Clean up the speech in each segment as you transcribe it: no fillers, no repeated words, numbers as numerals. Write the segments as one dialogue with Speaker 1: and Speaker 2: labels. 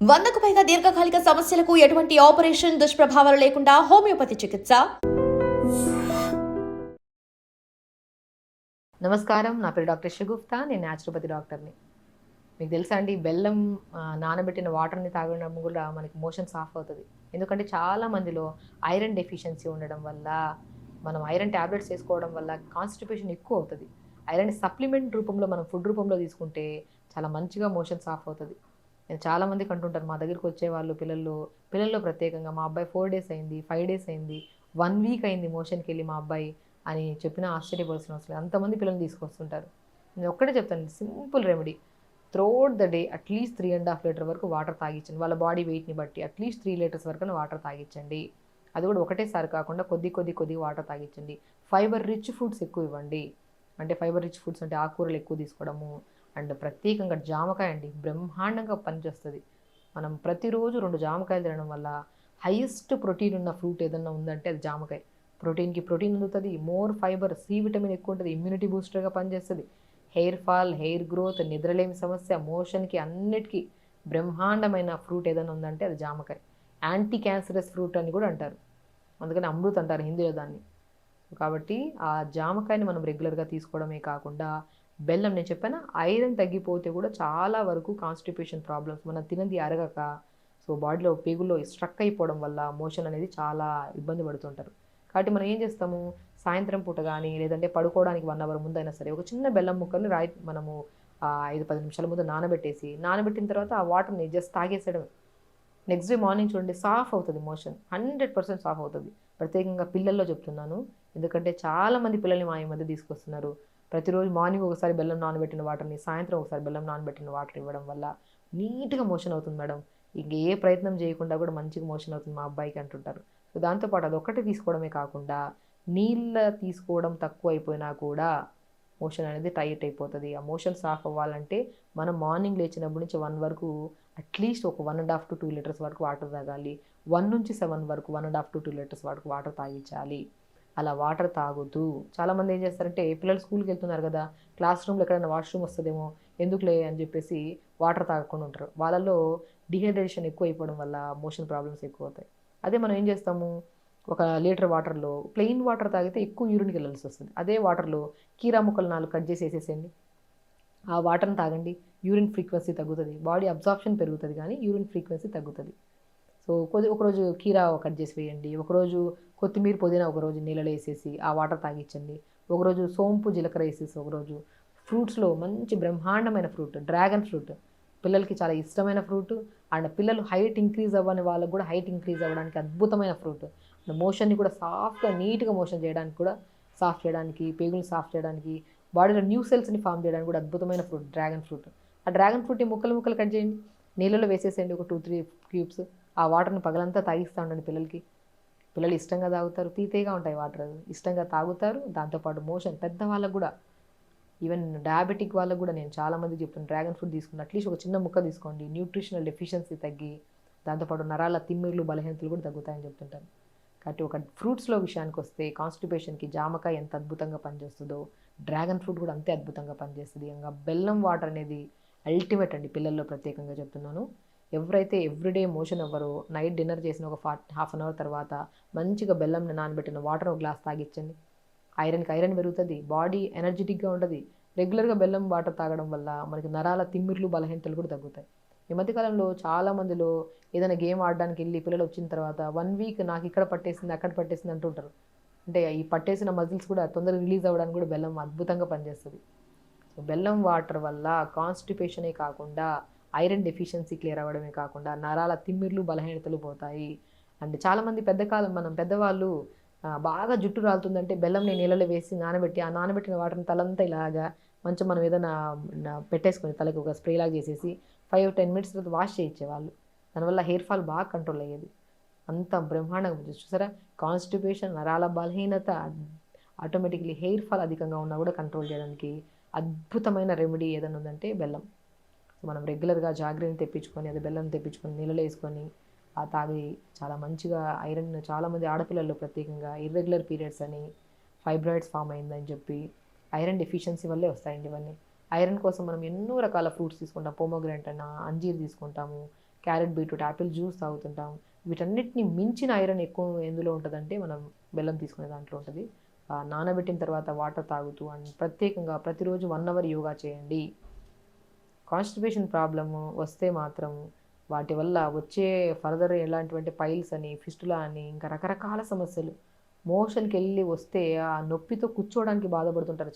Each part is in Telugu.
Speaker 1: 100కు పైగా దీర్ఘకాలిక సమస్యలకు ఎటువంటి ఆపరేషన్ దుష్ప్రభావాలు లేకుండా హోమియోపతి చికిత్స.
Speaker 2: నమస్కారం, నా పేరు డాక్టర్ షగుఫ్తా. నేను న్యాచురోపతి డాక్టర్ని. మీకు తెలుసా అండి, బెల్లం నానబెట్టిన వాటర్ని తాగడం కూడా మనకి మోషన్స్ ఆఫ్ అవుతుంది. ఎందుకంటే చాలా మందిలో ఐరన్ డెఫిషియన్సీ ఉండడం వల్ల, మనం ఐరన్ ట్యాబ్లెట్స్ వేసుకోవడం వల్ల కాన్స్టిపేషన్ ఎక్కువ అవుతుంది. ఐరన్ సప్లిమెంట్ రూపంలో మనం ఫుడ్ రూపంలో తీసుకుంటే చాలా మంచిగా మోషన్స్ ఆఫ్ అవుతుంది. నేను చాలామందికి అంటుంటాను, మా దగ్గరికి వచ్చేవాళ్ళు పిల్లల్లో ప్రత్యేకంగా మా అబ్బాయి 4 days అయింది, 5 days అయింది, 1 week అయింది మోషన్కి వెళ్ళి మా అబ్బాయి అని చెప్పినా ఆశ్చర్యపోవాల్సిన అవసరం లేదు. అంతమంది పిల్లల్ని తీసుకొస్తుంటారు. నేను ఒక్కటే చెప్తాను, simple remedy. Throughout the day at least 3.5 litre వరకు వాటర్ తాగించండి. వాళ్ళ బాడీ వెయిట్ని బట్టి అట్లీస్ట్ 3 liters వరకు వాటర్ తాగించండి. అది కూడా ఒకటేసారి కాకుండా కొద్దిగా వాటర్ తాగించండి. ఫైబర్ రిచ్ ఫుడ్స్ ఎక్కువ ఇవ్వండి. అంటే ఫైబర్ రిచ్ ఫుడ్స్ అంటే ఆకుకూరలు ఎక్కువ తీసుకోవడము. అండ్ ప్రత్యేకంగా జామకాయ అండి, బ్రహ్మాండంగా పనిచేస్తుంది. మనం ప్రతిరోజు 2 జామకాయలు తినడం వల్ల హైయెస్ట్ ప్రోటీన్ ఉన్న ఫ్రూట్ ఏదన్నా ఉందంటే అది జామకాయ. ప్రోటీన్కి ప్రోటీన్ అందుతుంది, మోర్ ఫైబర్, సి విటమిన్ ఎక్కువ ఉంటుంది, ఇమ్యూనిటీ బూస్టర్గా పనిచేస్తుంది. హెయిర్ ఫాల్, హెయిర్ గ్రోత్, నిద్రలేమి సమస్య, మోషన్కి అన్నిటికీ బ్రహ్మాండమైన ఫ్రూట్ ఏదైనా ఉందంటే అది జామకాయ. యాంటీ క్యాన్సరస్ ఫ్రూట్ అని కూడా అంటారు, అందుకని అమృత్ అంటారు హిందీలో దాన్ని. కాబట్టి ఆ జామకాయని మనం రెగ్యులర్గా తీసుకోవడమే కాకుండా బెల్లం, నేను చెప్పాను ఐరన్ తగ్గిపోతే కూడా చాలా వరకు కాన్స్టిపేషన్ ప్రాబ్లమ్స్, మనం తినది అరగక సో బాడీలో పేగుల్లో స్ట్రక్ అయిపోవడం వల్ల మోషన్ అనేది చాలా ఇబ్బంది పడుతుంటారు. కాబట్టి మనం ఏం చేస్తాము, సాయంత్రం పూట కానీ లేదంటే పడుకోవడానికి 1 hour ముందైనా సరే ఒక చిన్న బెల్లం ముక్కల్ని మనము 5-10 నిమిషాల ముందు నానబెట్టిన తర్వాత ఆ వాటర్ని జస్ట్ తాగేసేయడమే. నెక్స్ట్ డే మార్నింగ్ చూడండి, సాఫ్ అవుతుంది మోషన్, 100% సాఫ్ అవుతుంది. ప్రత్యేకంగా పిల్లల్లో చెప్తున్నాను, ఎందుకంటే చాలామంది పిల్లల్ని మా ఈ మధ్య తీసుకొస్తున్నారు. ప్రతిరోజు మార్నింగ్ ఒకసారి బెల్లం నానబెట్టిన వాటర్ని, సాయంత్రం ఒకసారి బెల్లం నానబెట్టిన వాటర్ ఇవ్వడం వల్ల నీట్గా మోషన్ అవుతుంది మేడం. ఇంక ఏ ప్రయత్నం చేయకుండా కూడా మంచిగా మోషన్ అవుతుంది మా అబ్బాయికి అంటుంటారు. సో దాంతోపాటు అదొక్కటి తీసుకోవడమే కాకుండా నీళ్ళ తీసుకోవడం తక్కువ అయిపోయినా కూడా మోషన్ అనేది టైట్ అయిపోతుంది. ఆ మోషన్ సాఫ్ అవ్వాలంటే మనం మార్నింగ్ లేచినప్పటి నుంచి 1 వరకు అట్లీస్ట్ ఒక 1.5 to 2 liters వరకు వాటర్ తాగాలి. 1 నుంచి 7 వరకు 1.5 to 2 liters వరకు వాటర్ తాగించాలి. అలా వాటర్ తాగుతూ చాలామంది ఏం చేస్తారంటే, పిల్లలు స్కూల్కి వెళ్తున్నారు కదా, క్లాస్ రూమ్లో ఎక్కడైనా వాష్రూమ్ వస్తుందేమో ఎందుకులే అని చెప్పేసి వాటర్ తాగకుండా ఉంటారు. వాళ్ళలో డిహైడ్రేషన్ ఎక్కువ అయిపోవడం వల్ల మోషన్ ప్రాబ్లమ్స్ ఎక్కువ అవుతాయి. అదే మనం ఏం చేస్తాము, 1 లీటర్ వాటర్లో ప్లెయిన్ వాటర్ తాగితే ఎక్కువ యూరిన్కి వెళ్ళాల్సి వస్తుంది. అదే వాటర్లో కీరా ముక్కలు 4 కట్ చేసి వేసేసేయండి, ఆ వాటర్ని తాగండి. యూరిన్ ఫ్రీక్వెన్సీ తగ్గుతుంది, బాడీ అబ్జార్ప్షన్ పెరుగుతుంది కానీ యూరిన్ ఫ్రీక్వెన్సీ తగ్గుతుంది. సో ఒకరోజు కీరా కట్ చేసి వేయండి, ఒకరోజు కొత్తిమీర పుదీనా ఒకరోజు నీళ్ళలో వేసేసి ఆ వాటర్ తాగించండి, ఒకరోజు సోంపు జీలకర్ర వేసేసి ఒకరోజు. ఫ్రూట్స్లో మంచి బ్రహ్మాండమైన ఫ్రూట్ డ్రాగన్ ఫ్రూట్, పిల్లలకి చాలా ఇష్టమైన ఫ్రూట్. అండ్ పిల్లలు హైట్ ఇంక్రీజ్ అవ్వని వాళ్ళకు కూడా హైట్ ఇంక్రీజ్ అవ్వడానికి అద్భుతమైన ఫ్రూట్. అండ్ మోషన్ని కూడా సాఫ్ట్గా నీట్గా మోషన్ చేయడానికి కూడా, సాఫ్ట్ చేయడానికి, పేగులు సాఫ్ట్ చేయడానికి, బాడీలో న్యూ సెల్స్ని ఫామ్ చేయడానికి కూడా అద్భుతమైన ఫ్రూట్ డ్రాగన్ ఫ్రూట్. ఆ డ్రాగన్ ఫ్రూట్ని ముక్కలు కట్ చేయండి, నీళ్ళలో వేసేసేయండి ఒక 2-3 క్యూబ్స్. ఆ వాటర్ని పగలంతా తాగిస్తూ ఉండండి పిల్లలకి. పిల్లలు ఇష్టంగా తాగుతారు, తీతేగా ఉంటాయి వాటర్, ఇష్టంగా తాగుతారు. దాంతోపాటు మోషన్ పెద్దవాళ్ళకు కూడా, ఈవెన్ డయాబెటిక్ వాళ్ళకు కూడా నేను చాలామంది చెప్తాను, డ్రాగన్ ఫ్రూట్ తీసుకుని అట్లీస్ట్ ఒక చిన్న ముక్క తీసుకోండి, న్యూట్రిషనల్ డెఫిషియన్సీ తగ్గి దాంతోపాటు నరాల తిమ్మిర్లు, బలహీనతలు కూడా తగ్గుతాయని చెప్తుంటాను. కాబట్టి ఒక ఫ్రూట్స్లో విషయానికి వస్తే కాన్స్టిపేషన్కి జామకాయ ఎంత అద్భుతంగా పనిచేస్తుందో డ్రాగన్ ఫ్రూట్ కూడా అంతే అద్భుతంగా పనిచేస్తుంది. ఇంకా బెల్లం వాటర్ అనేది అల్టిమేట్ అండి, పిల్లల్లో ప్రత్యేకంగా చెప్తున్నాను. ఎవరైతే ఎవ్రీడే మోషన్ అవ్వరో నైట్ డిన్నర్ చేసిన ఒక హాఫ్ అన్ అవర్ తర్వాత మంచిగా బెల్లంని నానబెట్టిన వాటర్ ఒక గ్లాస్ తాగించండి. ఐరన్కి ఐరన్ పెరుగుతుంది, బాడీ ఎనర్జెటిక్గా ఉంటుంది. రెగ్యులర్గా బెల్లం వాటర్ తాగడం వల్ల మనకి నరాల తిమ్మిర్లు, బలహీనతలు కూడా తగ్గుతాయి. ఈ మధ్యకాలంలో చాలామందిలో ఏదైనా గేమ్ ఆడడానికి వెళ్ళి పిల్లలు వచ్చిన తర్వాత 1 week నాకు ఇక్కడ పట్టేసింది, అక్కడ పట్టేసింది అంటుంటారు. అంటే ఈ పట్టేసిన మజిల్స్ కూడా తొందరగా రిలీజ్ అవ్వడానికి కూడా బెల్లం అద్భుతంగా పనిచేస్తుంది. సో బెల్లం వాటర్ వల్ల కాన్స్టిపేషనే కాకుండా ఐరన్ డెఫిషియన్సీ క్లియర్ అవ్వడమే కాకుండా నరాల తిమ్మిర్లు, బలహీనతలు పోతాయి. అండ్ చాలామంది పెద్దవాళ్ళు బాగా జుట్టు రాలుతుందంటే బెల్లంని నీళ్ళలో వేసి నానబెట్టి, ఆ నానబెట్టిన వాటర్ని తలంతా ఇలాగా మంచి మనం ఏదైనా పెట్టేసుకొని తలకి ఒక స్ప్రే లాగా చేసేసి 5-10 minutes తర్వాత వాష్ చేయించేవాళ్ళు. దానివల్ల హెయిర్ ఫాల్ బాగా కంట్రోల్ అయ్యేది. అంత బ్రహ్మాండంగా చూసారా, కాన్స్టిపేషన్, నరాల బలహీనత, ఆటోమేటిక్లీ హెయిర్ ఫాల్ అధికంగా ఉన్నా కూడా కంట్రోల్ చేయడానికి అద్భుతమైన రెమెడీ ఏదైనా ఉందంటే బెల్లం. సో మనం రెగ్యులర్గా జాగ్రత్తని తెప్పించుకొని, అది బెల్లం తెప్పించుకొని నీళ్ళలో వేసుకొని ఆ తాగి చాలా మంచిగా ఐరన్, చాలామంది ఆడపిల్లల్లో ప్రత్యేకంగా ఇర్రెగ్యులర్ పీరియడ్స్ అని, ఫైబ్రాయిడ్స్ ఫామ్ అయిందని చెప్పి ఐరన్ డెఫిషియన్సీ వల్లే వస్తాయండి ఇవన్నీ. ఐరన్ కోసం మనం ఎన్నో రకాల ఫ్రూట్స్ తీసుకుంటాం, పోమోగ్రానైట్ అయినా, అంజీర్ తీసుకుంటాము, క్యారెట్, బీట్రూట్, యాపిల్ జ్యూస్ తాగుతుంటాం. వీటన్నిటిని మించిన ఐరన్ ఎక్కువ ఎందులో ఉంటుందంటే మనం బెల్లం తీసుకునే దాంట్లో ఉంటుంది. నానబెట్టిన తర్వాత వాటర్ తాగుతూ అండ్ ప్రత్యేకంగా ప్రతిరోజు 1 అవర్ యోగా చేయండి. కాన్స్టిపేషన్ ప్రాబ్లము వస్తే మాత్రం వాటి వల్ల వచ్చే ఫర్దర్ ఎలాంటివంటే పైల్స్ అని, ఫిస్టులా అని, ఇంకా రకరకాల సమస్యలు. మోషన్కి వెళ్ళి వస్తే ఆ నొప్పితో కూర్చోవడానికి బాధపడుతుంటారు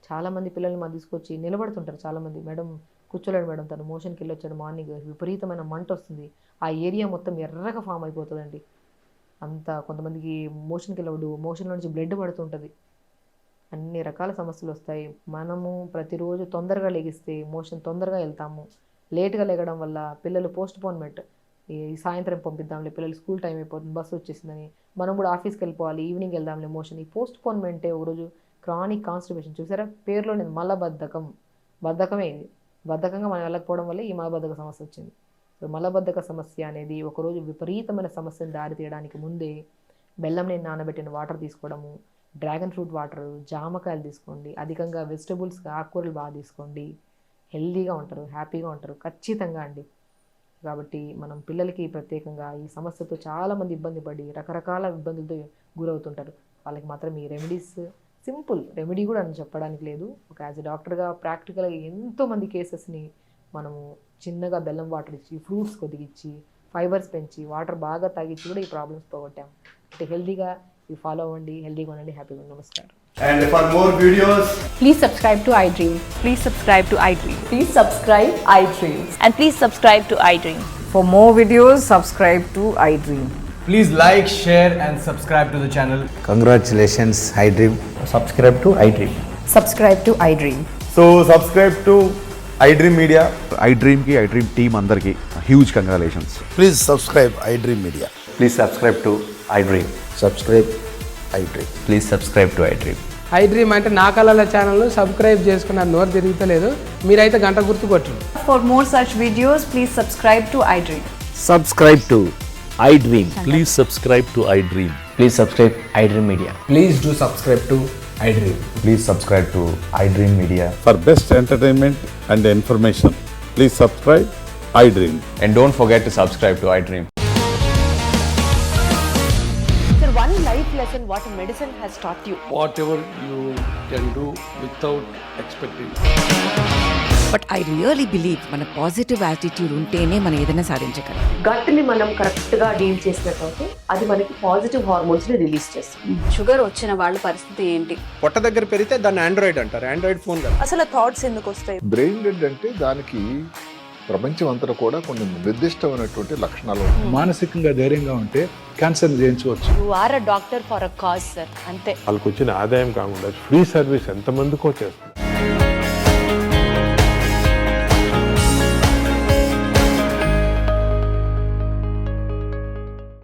Speaker 2: చాలామంది పిల్లల్ని మా తీసుకొచ్చి నిలబడుతుంటారు చాలామంది. మేడం కూర్చోలేడు మేడం, తను మోషన్కి వెళ్ళి వచ్చాడు మార్నింగ్, విపరీతమైన మంట వస్తుంది, ఆ ఏరియా మొత్తం ఎర్రగా ఫామ్ అయిపోతుందండి. అంతా కొంతమందికి మోషన్కి వెళ్ళవడు, మోషన్లో నుంచి బ్లడ్ పడుతుంటుంది, అన్ని రకాల సమస్యలు వస్తాయి. మనము ప్రతిరోజు తొందరగా లెగిస్తే మోషన్ తొందరగా వెళ్తాము. లేట్గా లెగడం వల్ల పిల్లలు పోస్ట్పోన్మెంట్, ఈ సాయంత్రం పంపిద్దాంలే, పిల్లలు స్కూల్ టైం అయిపోతుంది, బస్సు వచ్చేసిందని, మనం కూడా ఆఫీస్కి వెళ్ళిపోవాలి, ఈవినింగ్ వెళ్దాంలే మోషన్. ఈ పోస్ట్పోన్మెంటే ఒకరోజు క్రానిక్ కాన్స్టిపేషన్. చూసారా పేరులో నేను బద్ధకమే ఇది. బద్ధకంగా మనం వెళ్ళకపోవడం వల్ల ఈ మలబద్ధక సమస్య వచ్చింది. సో మలబద్ధక సమస్య అనేది ఒకరోజు విపరీతమైన సమస్యను దారితీయడానికి ముందే బెల్లంని నానబెట్టిన వాటర్ తీసుకోవడము, డ్రాగన్ ఫ్రూట్ వాటర్, జామకాయలు తీసుకోండి, అధికంగా వెజిటబుల్స్, ఆకుకూరలు బాగా తీసుకోండి, హెల్దీగా ఉంటారు, హ్యాపీగా ఉంటారు ఖచ్చితంగా అండి. కాబట్టి మనం పిల్లలకి ప్రత్యేకంగా ఈ సమస్యతో చాలామంది ఇబ్బంది పడి రకరకాల ఇబ్బందులతో గురవుతుంటారు. వాళ్ళకి మాత్రం ఈ రెమెడీస్, సింపుల్ రెమెడీ కూడా అని చెప్పడానికి లేదు, ఒక యాజ్ ఎ డాక్టర్గా ప్రాక్టికల్గా ఎంతోమంది కేసెస్ని మనము చిన్నగా బెల్లం వాటర్ ఇచ్చి, ఫ్రూట్స్ కొద్దిగా ఇచ్చి, ఫైబర్స్ పెంచి, వాటర్ బాగా తాగించి కూడా ఈ ప్రాబ్లమ్స్ పోగొట్టాం. అంటే హెల్దీగా ఇవి ఫాలో అవ్వండి, హెల్దీగా ఉండండి, హ్యాపీగా ఉండండి. నమస్కారం.
Speaker 3: And for more videos,
Speaker 4: Please subscribe to iDream.
Speaker 5: Please subscribe to iDream.
Speaker 4: Please subscribe iDream.
Speaker 5: And please subscribe to iDream.
Speaker 4: For more videos, subscribe to iDream.
Speaker 3: please like, share and subscribe to the channel.
Speaker 6: Congratulations, iDream.
Speaker 7: Subscribe to iDream.
Speaker 4: Subscribe to iDream.
Speaker 7: So subscribe to iDream Media.
Speaker 8: iDream ki iDream team అందరికి huge congratulations.
Speaker 6: Please subscribe iDream Media.
Speaker 7: Please subscribe to iDream.
Speaker 6: Subscribe iDream.
Speaker 7: Please subscribe to iDream.
Speaker 9: iDream అంటే నా కళల ఛానల్ను సబ్స్క్రైబ్ చేసుకున్నారు, నోరు తిరుగుతలేదు, మీరైతే గంట గుర్తు కొట్టండి.
Speaker 5: For more such videos, please subscribe to iDream.
Speaker 10: Subscribe to iDream. Please subscribe to iDream.
Speaker 7: Please subscribe iDream Media.
Speaker 3: Please do subscribe to iDream.
Speaker 7: Please subscribe to iDream Media.
Speaker 8: For best entertainment and information, please subscribe iDream.
Speaker 7: And don't forget to subscribe to iDream.
Speaker 1: Sir, one life lesson what medicine has taught you.
Speaker 11: Whatever you can do without expecting.
Speaker 5: But I really believe మన పాజిటివ్ యాటిట్యూడ్ ఉంటేనే మనం ఏదైనా సాధించగలం.
Speaker 2: గట్ని మనం కరెక్ట్గా డీల్ చేసినట్లయితే అది మనకి పాజిటివ్ హార్మోన్స్ని రిలీజ్ చేస్తుంది.
Speaker 5: షుగర్ వచ్చిన వాళ్ళ పరిస్థితి ఏంటి?
Speaker 11: పొట్ట దగ్గర పెరిగితే దాన్ని ఆండ్రాయిడ్ అంటారు, ఆండ్రాయిడ్ ఫోన్ కదా.
Speaker 5: అసలు థాట్స్ ఎందుకు వస్తాయి?
Speaker 12: బ్రెయిన్ డెడ్ అంటే దానికి ప్రపంచం అంతా కూడా కొన్ని నిర్దిష్టమైనటువంటి లక్షణాలు.
Speaker 8: మానసికంగా ధైర్యంగా ఉంటే క్యాన్సర్ జయించవచ్చు.
Speaker 1: You are a doctor for a cause, sir. అంతే.
Speaker 11: వాళ్ళకి వచ్చిన ఆదాయం కాకుండా ఫ్రీ సర్వీస్ ఎంతమందికో చేస్తారు.